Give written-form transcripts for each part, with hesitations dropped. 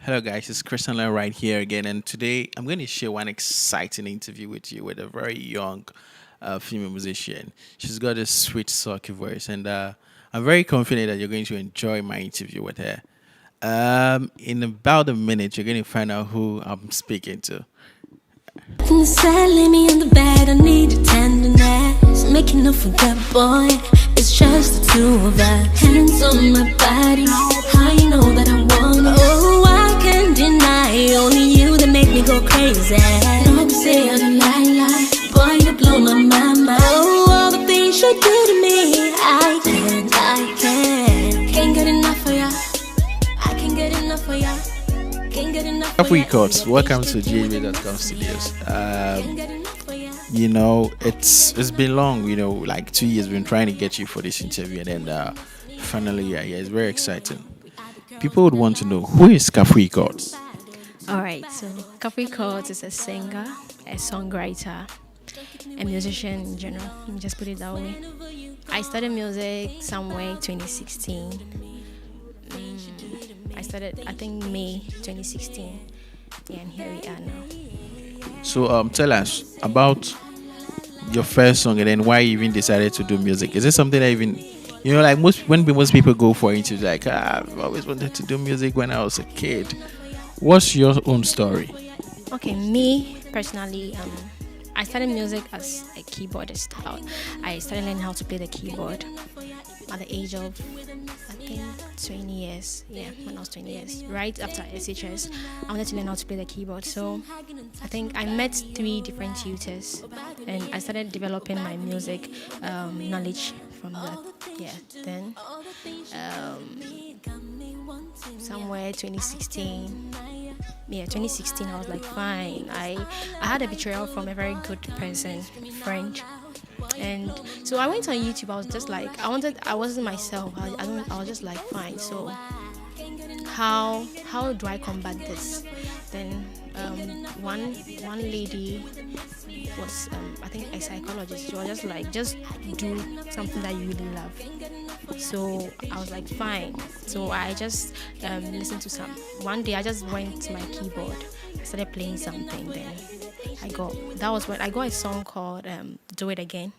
Hello, guys. It's Christian Len right here again, and today I'm going to share one exciting interview with you with a very young female musician. She's got a sweet, sulky voice, and I'm very confident that you're going to enjoy my interview with her. In about a minute, you're going to find out who I'm speaking to. In the side, lay me on the bed, I need your tenderness. Making up for that boy, it's just the two of us. Hands on my body, how you know that I want it. Oh, I can't deny, only you that make me go crazy. Don't say I don't lie, boy, you blow my mind. Oh, all the things you do to me, I can't get enough of ya. I can't get enough of ya. Kafui Chordz, welcome to GhBase.com studios. It's been long, like 2 years. We've been trying to get you for this interview, and then finally, yeah, it's very exciting. People would want to know who is Kafui Chordz. All right, so Kafui Chordz is a singer, a songwriter, a musician in general. Let me just put it that way. I started music somewhere 2016. I started, I think, May 2016. Yeah, and here we are now. So, tell us about your first song and then why you even decided to do music. Is it something that even, like most people go for it, it's like, I've always wanted to do music when I was a kid. What's your own story? Okay, me personally, I started music as a keyboardist. I started learning how to play the keyboard at the age of, I think, 20 years. Yeah, when I was 20 years. Right after SHS, I wanted to learn how to play the keyboard. So I think I met 3 different tutors and I started developing my music knowledge from that. Yeah, then somewhere 2016. Yeah, 2016, I was like, fine. I had a betrayal from a very good person, friend. And so I went on YouTube. I was just like, I wasn't myself. I was just like, fine. So how do I combat this? Then one lady was I think a psychologist. She was just like, just do something that you really love. So I was like, fine. So I just listened to some. One day I just went to my keyboard, started playing something. Then that was when I got a song called "Do It Again."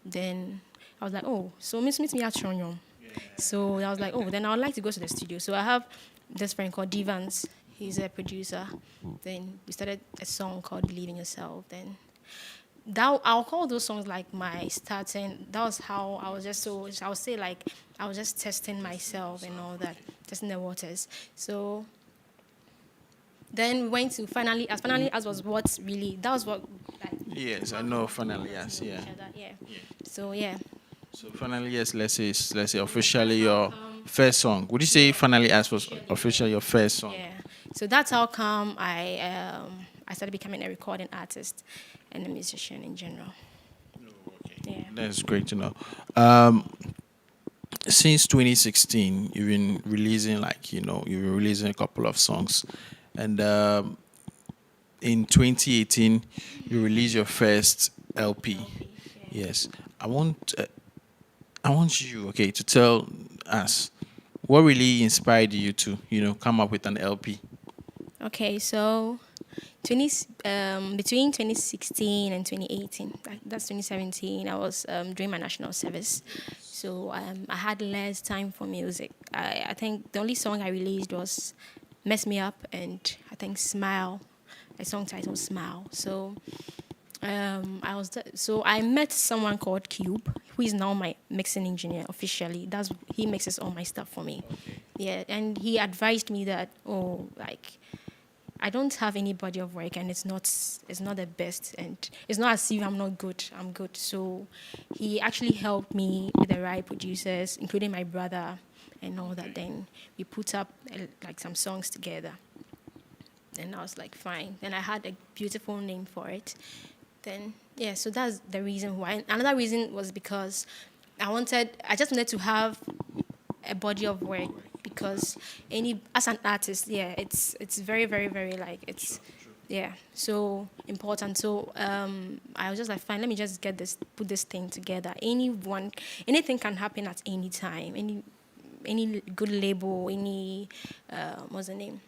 Then I was like, oh, so meet me at Chonyom. So I was like, oh, then I would like to go to the studio. So I have this friend called Devans. He's a producer. Then we started a song called Believe in Yourself. Then I'll call those songs like my starting. That was how I was just I would say like I was just testing myself and all that, testing the waters. So then we went to Finally As was what really, that was what. Like, Yes, I know. Finally As, yeah. Yeah. So yeah. So finally, yes. Let's say officially your first song. Would you say Finally As was officially your first song? Yeah. So that's how come I started becoming a recording artist and a musician in general. Okay. Yeah. That's great to know. Since 2016, you've been releasing a couple of songs, and in 2018, you released your first LP. Yes, I want you, okay, to tell us what really inspired you to, come up with an LP. Okay, so 20 between 2016 and 2018, that's 2017, I was doing my national service. So I had less time for music. I think the only song I released was Mess Me Up and I think Smile, a song titled Smile. So I met someone called Cube, who is now my mixing engineer officially. He mixes all my stuff for me. Okay. Yeah, and he advised me that I don't have any body of work and it's not the best and it's not as if I'm not good. I'm good. So he actually helped me with the right producers, including my brother and all that. Then we put up like some songs together. Then I was like, fine. Then I had a beautiful name for it. Then yeah, so that's the reason why. Another reason was because I just wanted to have a body of work because as an artist, yeah, it's very, very, very like it's yeah, so important. So I was just like, fine, let me just put this thing together. Anything can happen at any time. Any good label, what's the name?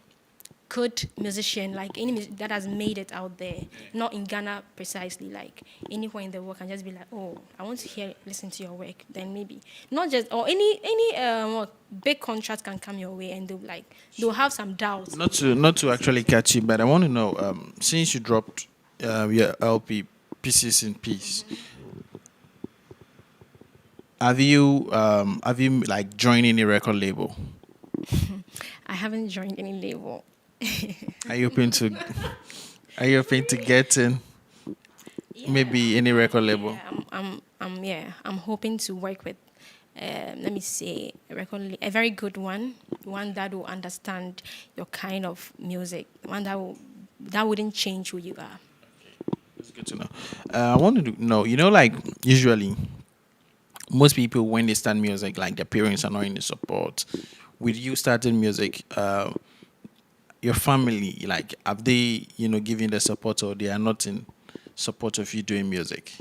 good musician, like any that has made it out there, not in Ghana precisely, like anywhere in the world can just be like, oh, I want to listen to your work. Then maybe not just or any big contract can come your way, and they'll have some doubts. Not to actually catch you, but I want to know, since you dropped your LP Pieces in Peace, have you like joined any record label? I haven't joined any label. Are you open to get in maybe any record label? I'm hoping to work with, let me say, a very good one that will understand your kind of music, one that wouldn't change who you are. That's good to know. I wanted to know, like usually most people when they start music, like their parents are not in the support. With you starting music, your family, like, have they, given the support, or they are not in support of you doing music?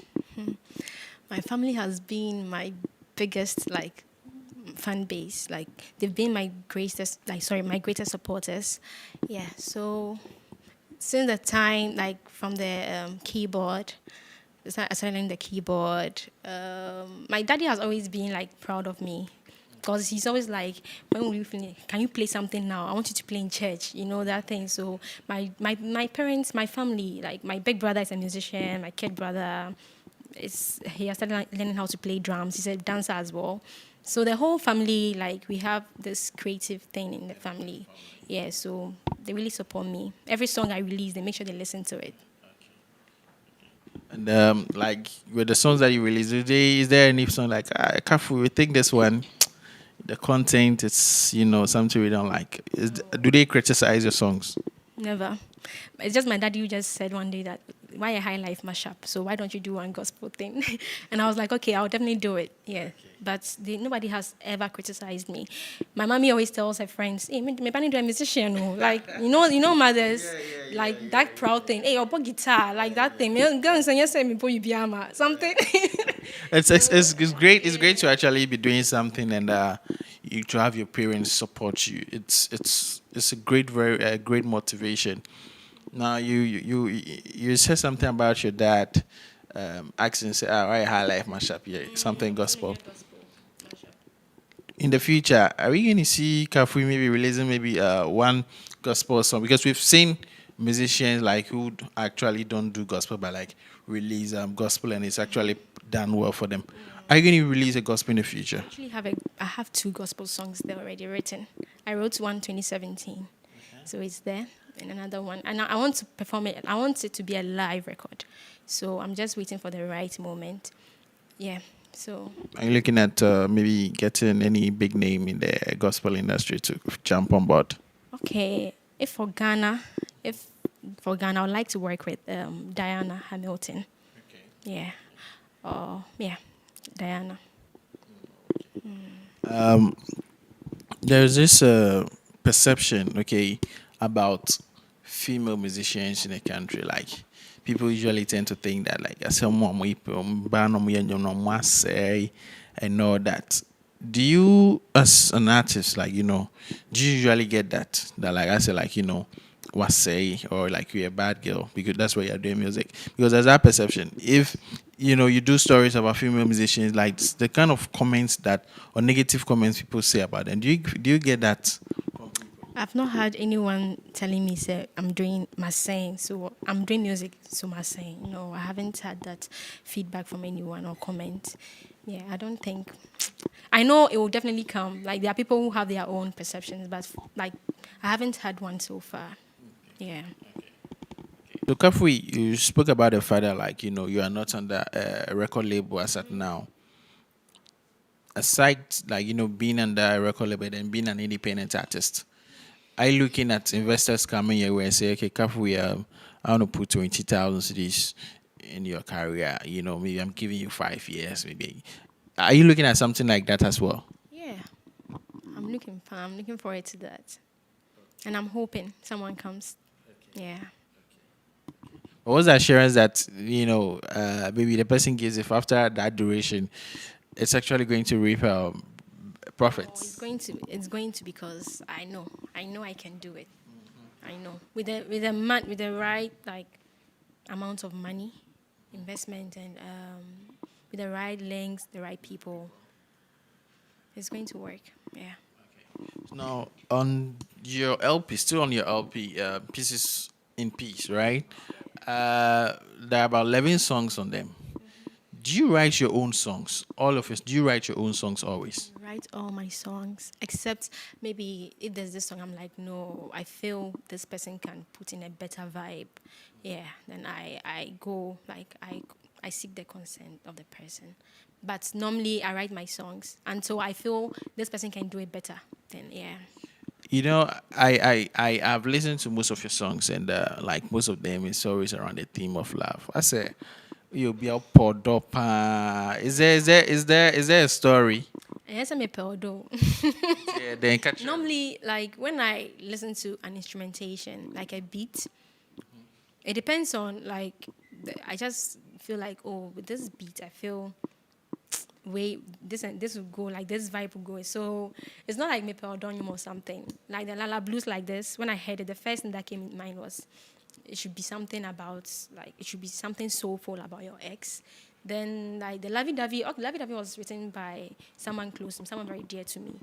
My family has been my biggest fan base. Like they've been my greatest supporters. Yeah. So since the time, like from the keyboard, I started learning the keyboard. My daddy has always been like proud of me. Because he's always like, when will you finish? Can you play something now? I want you to play in church, that thing. So my parents, my family, like my big brother is a musician, my kid brother, he has started learning how to play drums. He's a dancer as well. So the whole family, like we have this creative thing in the family. Yeah, so they really support me. Every song I release, they make sure they listen to it. And like with the songs that you release, is there any song like, Kafui, we think this one, the content is, something we don't like? Do they criticize your songs? Never. It's just my daddy who just said one day that, why a high life mashup? So why don't you do one gospel thing? And I was like, okay, I'll definitely do it. Yeah. But nobody has ever criticized me. My mommy always tells her friends, hey, maybe I need to be a musician. Oh. Like, mothers, that proud thing. Hey, I'll play guitar, like that thing. Something. It's great. It's great to actually be doing something and to have your parents support you. It's a great motivation. Now you said something about your dad, asking, say, why high life mashup here, something gospel. In the future, are we going to see Kafui maybe releasing maybe one gospel song? Because we've seen musicians like who actually don't do gospel but like release gospel and it's actually done well for them. Are you going to release a gospel in the future? I have 2 gospel songs there already written. I wrote one 2017, so it's there, and another one. And I want to perform it. I want it to be a live record, so I'm just waiting for the right moment. Yeah. So. Are you looking at maybe getting any big name in the gospel industry to jump on board? Okay. For Ghana, I would like to work with Diana Hamilton. Okay. Yeah. Diana. There's this perception, about female musicians in the country. Like, people usually tend to think that, like, someone and all that. Do you, as an artist, like, do you usually get that? That, like, I say, like, what say, or like you're a bad girl because that's why you're doing music? Because there's that perception. If you do stories about female musicians, like the kind of comments or negative comments people say about them, do you get that? I've not had anyone telling me, say, I'm doing my saying, so I'm doing music, so my saying. No, I haven't had that feedback from anyone or comment. Yeah, I don't think. I know it will definitely come. Like, there are people who have their own perceptions, but, like, I haven't had one so far. Yeah. So, Kafui, you spoke about the fact that, like, you are not under a record label as at now. Aside, like, being under a record label and being an independent artist, are you looking at investors coming your way and say, okay, Kafui, I want to put 20,000 CDs in your career, maybe I'm giving you 5 years, maybe. Are you looking at something like that as well? Yeah. I'm looking forward to that. And I'm hoping someone comes. Okay. Yeah. What was the assurance that, maybe the person gives, if after that duration, it's actually going to reap profits? It's going to because I know I can do it. I know with the right like amount of money, investment, and with the right links, the right people, it's going to work. Yeah. Now, on your LP, still on your LP, Pieces in Peace, right? There are about 11 songs on them. Do you write your own songs? All of us, do you write your own songs always? Write all my songs except maybe if there's this song I'm like, no, I feel this person can put in a better vibe. Yeah, then I go like I seek the consent of the person. But normally I write my songs until I feel this person can do it better. Then yeah. You know, I have listened to most of your songs, and like most of them, it's always around the theme of love. I say, you'll be a podopa. Is there a story? Yes, I'm a pedo. Yeah, then catch. Normally, like when I listen to an instrumentation, like a beat, it depends on like I just feel like, oh, with this beat I feel way this and this will go, like this vibe will go. So it's not like me Peodonium or something. Like the Lala Blues like this, when I heard it, the first thing that came in mind was it should be something about like it should be something soulful about your ex. Then like the Lovey Dovey, okay, Lovey Dovey was written by someone close to me, someone very dear to me.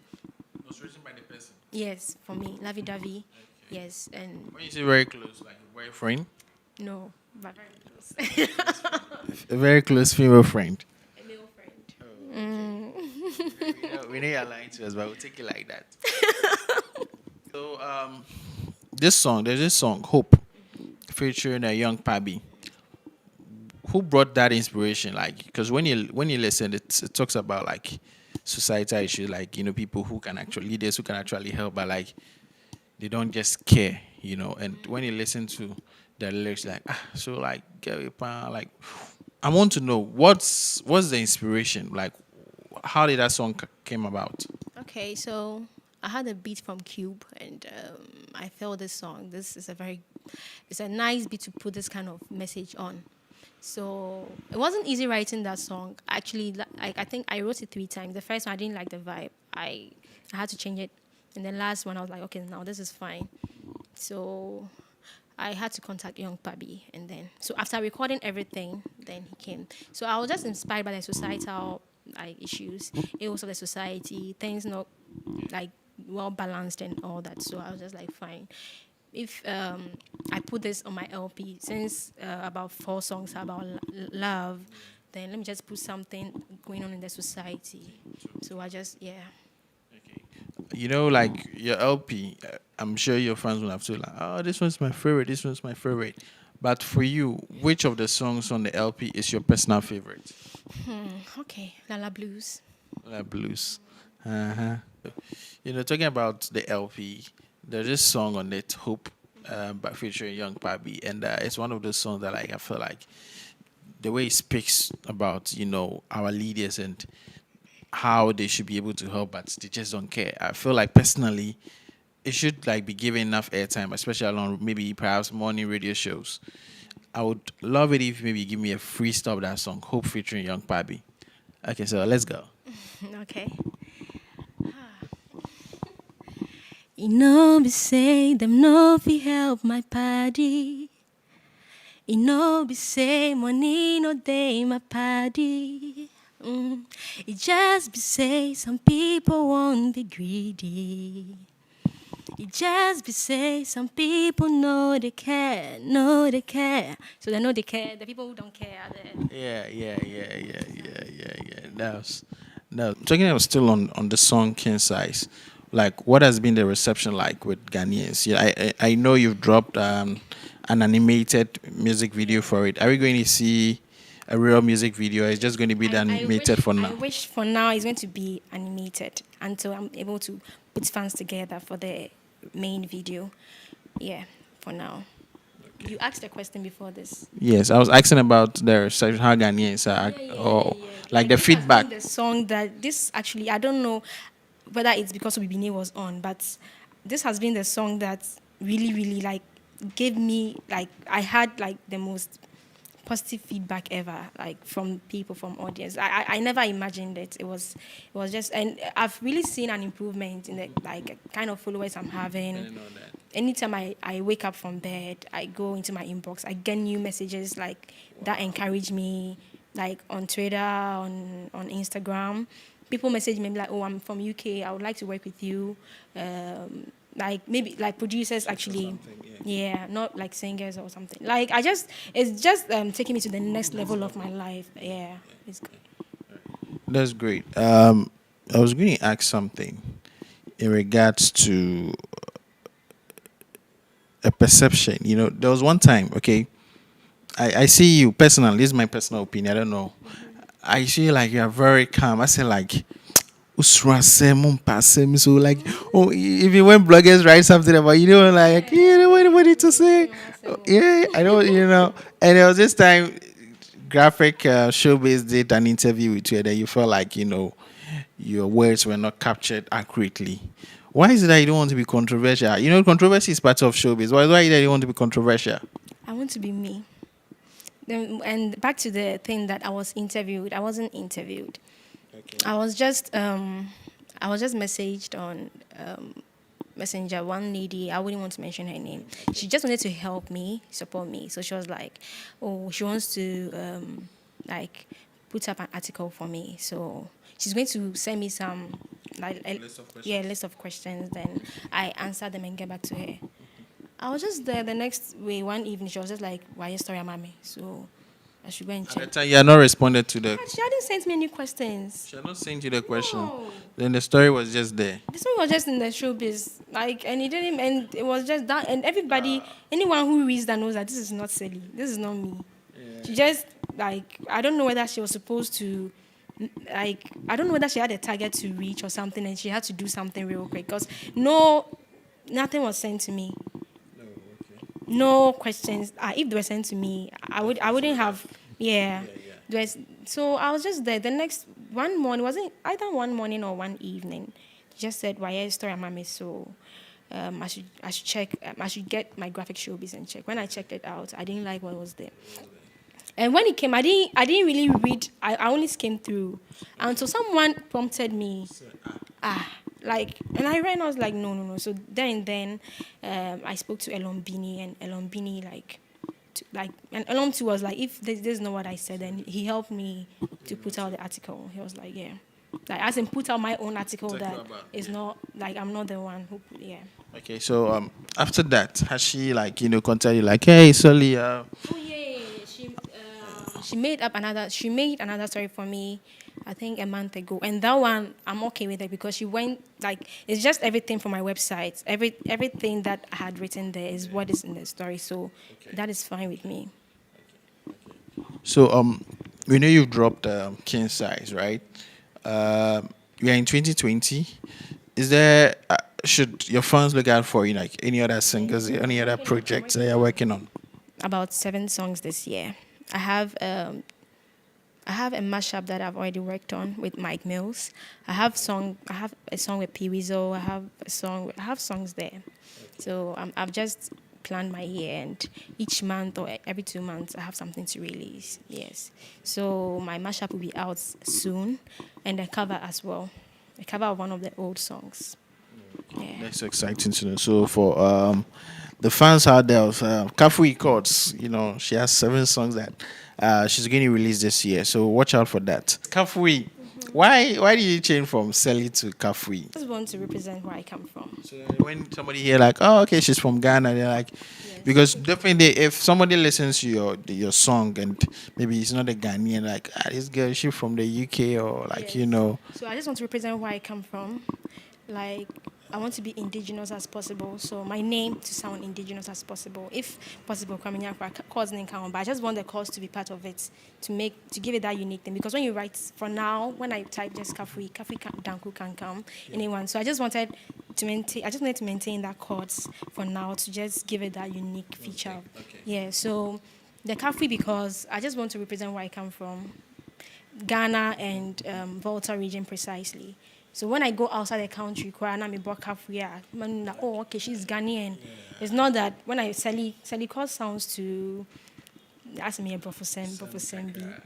It was written by the person. Yes, for me, Lovey Dovey. Yes, and When you say very close, like a boyfriend, no, but very close. a very close female friend. A male friend. We know you're lying to us, but we'll take it like that. So, there's this song, Hope, featuring a young Pabi. Who brought that inspiration? Like, because when you listen, it talks about like societal issues, like people who can actually leaders who can actually help, but like they don't just care, And when you listen to the lyrics, like so like like I want to know what's the inspiration, like how did that song came about? Okay, so I had a beat from Cube, and I felt this song. It's a nice beat to put this kind of message on. So it wasn't easy writing that song. Actually, like I think I wrote it 3 times. The first one I didn't like the vibe. I had to change it, and the last one I was like, okay, now this is fine. So I had to contact Young Pabi, and then so after recording everything, then he came. So I was just inspired by the societal like issues, ills of the society, things not like well balanced and all that. So I was just like, fine. If I put this on my LP, since about 4 songs are about love, then let me just put something going on in the society. So I just, yeah. Like your LP, I'm sure your fans will have to like, oh, this one's my favorite, this one's my favorite. But for you, which of the songs on the LP is your personal favorite? Okay, Lala Blues. La Blues. Uh-huh. Talking about the LP, there's this song on it, Hope, by featuring Young Pabi, and it's one of those songs that like I feel like the way it speaks about our leaders and how they should be able to help, but they just don't care. I feel like personally, it should like be given enough airtime, especially on maybe perhaps morning radio shows. I would love it if maybe you give me a freestyle of that song, Hope featuring Young Pabi. Okay, so let's go. Okay. You know be say them no fi help my paddy. You know be say money no day my paddy. It just be say some people won't be greedy. It just be say some people know they care, know they care. So they know they care. The people who don't care are there. Yeah. Now, talking about still on the song King Size, like what has been the reception like with Ghanaians? Yeah, I know you've dropped an animated music video for it. Are we going to see a real music video? It's just going to be the animated for now. I wish for now it's going to be animated until I'm able to put fans together for the main video. Yeah, for now. Okay. You asked a question before this. Yes, I was asking about the reception, how Ghanaians are, like the feedback. The song that this actually, I don't know whether it's because Obibine was on, but this has been the song that really, really like gave me like I had like the most positive feedback ever, like from people, from audience. I never imagined it. It was just, and I've really seen an improvement in the like kind of followers I'm having. Anytime I wake up from bed, I go into my inbox, I get new messages like that encourage me, like on Twitter, on Instagram. People message me like, "Oh, I'm from UK. I would like to work with you." Like maybe like producers actually, yeah, not like singers or something. Like it's just taking me to the next level of my life. Yeah, it's good. That's great. I was going to ask something in regards to a perception. You know, there was one time, okay, I see you personally, this is my personal opinion, I don't know. I see like you are very calm. I say like Usrasem, so like oh even when bloggers write something about you know like you know what it to say. Yeah, I don't and there was this time graphic showbiz did an interview with you that you felt like your words were not captured accurately. Why is it that you don't want to be controversial? You know, controversy is part of showbiz. Why is it that you want to be controversial? I want to be me. Then, and back to the thing that I was interviewed. I wasn't interviewed. Okay. I was just messaged on Messenger. One lady, I wouldn't want to mention her name. She just wanted to help me, support me. So she was like, "Oh, she wants to like put up an article for me. So she's going to send me some list of questions. Then I answer them and get back to her." I was just there the next way one evening. She was just like, "Why you story, mommy?" So I should go and At check. that time, you had not responded to the. She hadn't sent me any questions. She had not sent you the question. No. Then the story was just there. This one was just in the showbiz, like, and it didn't, and it was just that, and everybody, anyone who reads that knows that this is not silly. This is not me. Yeah. She just like, I don't know whether she was supposed to, like, I don't know whether she had a target to reach or something, and she had to do something real quick because nothing was sent to me. No questions. If they were sent to me, I wouldn't have. Yeah. So I was just there. The next one morning, wasn't either one morning or one evening. She just said, "Why is story, mommy?" So I should check. I should get my graphic showbiz and check. When I checked it out, I didn't like what was there. And when it came, I didn't really read. I only skimmed through until someone prompted me. And I read and I was like, no. So then I spoke to Elombini, and Elombini and Elom too was like, if this is not what I said, then he helped me to put out the article. He was like, yeah. Like, as in put out my own article that is not, like, I'm not the one who, yeah. Okay, so after that, has she, contacted you, like, hey, Sully, Oh, yeah. She made another story for me, I think a month ago. And that one, I'm okay with it because she went, like, it's just everything from my website. Everything that I had written there is what is in the story. So that is fine with me. So, we know you've dropped King Size, right? We are in 2020. Is there, should your fans look out for you, like any other singers, any other projects that you're working on? About 7 songs this year. I have a mashup that I've already worked on with Mike Mills. I have a song with P Weasel. I have songs there. So I've just planned my year, and each month or every 2 months I have something to release. Yes. So my mashup will be out soon, and a cover as well. A cover of one of the old songs. Yeah. That's exciting to know. So for the fans out there of Kafui Chordz, she has 7 songs that she's going to release this year. So watch out for that. Kafui, why did you change from Sally to Kafui? I just want to represent where I come from. So when somebody hear like, oh, okay, she's from Ghana, they're like, yes. Because definitely if somebody listens to your song and maybe it's not a Ghanaian, like, this girl, is she from the UK or like, yes. So I just want to represent where I come from. Like, I want to be indigenous as possible, so my name to sound indigenous as possible. If possible, coming out for cause name count, but I just want the cause to be part of it to give it that unique thing. Because when you write, for now, when I type just Kafui Danku can come, anyone. So I just wanted to maintain that chords for now to just give it that unique feature. Okay. Yeah. So the Kafui, because I just want to represent where I come from, Ghana and Volta region precisely. So when I go outside the country, oh, okay, she's Ghanaian. Yeah. It's not that when I Sally cause sounds too That's me a professor,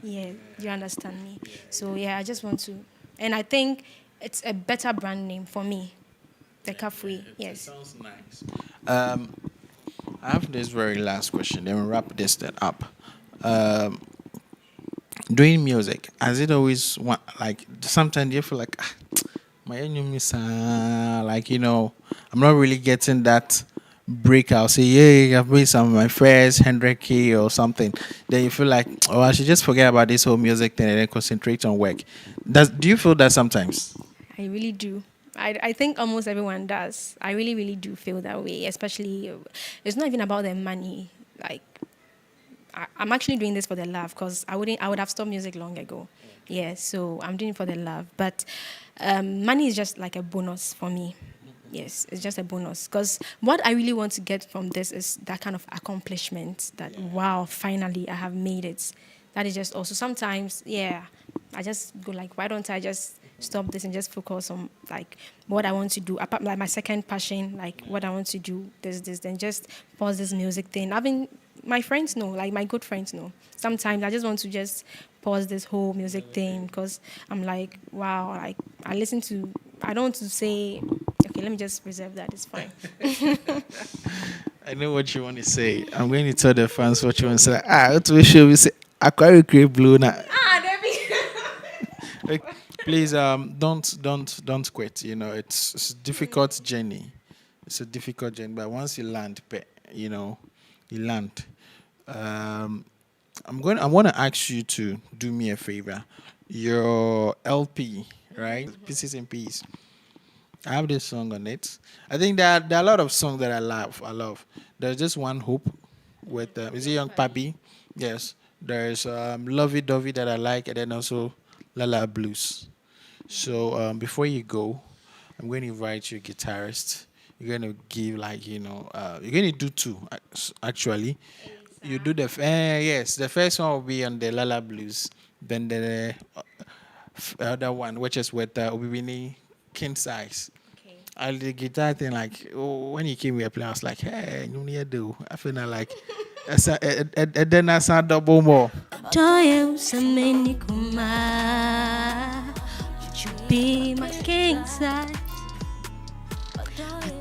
yeah, you understand me. So yeah, I just want to, and I think it's a better brand name for me, the Kafui. It Yes. sounds nice. Um, I have this very last question. Then we'll wrap this then up. Um, Doing music, has it always like sometimes you feel like my enemy like I'm not really getting that break. I'll say yeah, I've made some of my first 100K or something. Then you feel like I should just forget about this whole music thing and then concentrate on work. Do you feel that sometimes? I really do. I think almost everyone does. I really, really do feel that way. Especially, it's not even about the money. Like, I'm actually doing this for the love because I would have stopped music long ago. Yeah, so I'm doing it for the love. But money is just like a bonus for me. Yes, it's just a bonus. Because what I really want to get from this is that kind of accomplishment that, wow, finally I have made it. That is just also sometimes, yeah, I just go like, why don't I just stop this and just focus on like what I want to do, apart like my second passion, like what I want to do, this, then just pause this music thing. My friends know, like my good friends know. Sometimes I just want to just pause this whole music thing because I'm like, wow, like I don't want to say, okay, let me just reserve that, it's fine. I know what you want to say. I'm going to tell the fans what you want to say. What we show we say Aquarius create blue now. Like, please, don't quit. It's a difficult journey. It's a difficult journey, but once you land, you land. I want to ask you to do me a favor. Your LP, right? Pieces and Peace. I have this song on it. I think there are a lot of songs that I love. There's just one Hope with is it Young Papi? Yes. There's Lovey Dovey that I like, and then also Lala Blues. So before you go, I'm going to invite your guitarist. You're going to give you're going to do two actually. You do yes. The first one will be on the Lala Blues. Then the other one, which is with Obibini King Size. Okay. I the guitar thing when he came here playing, I was like, hey, you need to do. I feel like then I sound double more. Joy sameni kuma, would you be my king size?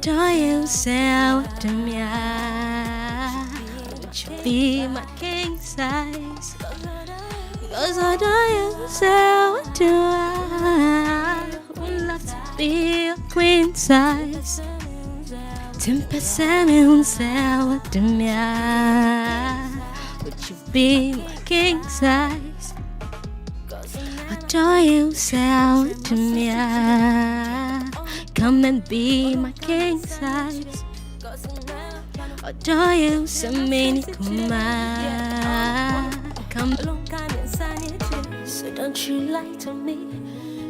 Joy say to me, would you be my king size? Because I don't say to I would love to be a queen size. Timpasame unsa to me, would you be my king size? Adore you, say to me, come and be my king size. Adore you, so many come. So don't you lie to me,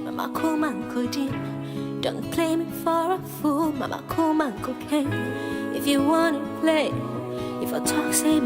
Mama Kuman Kodin. Don't play me for a fool, Mama Kuman Cocaine. If you wanna play, if I talk, say me.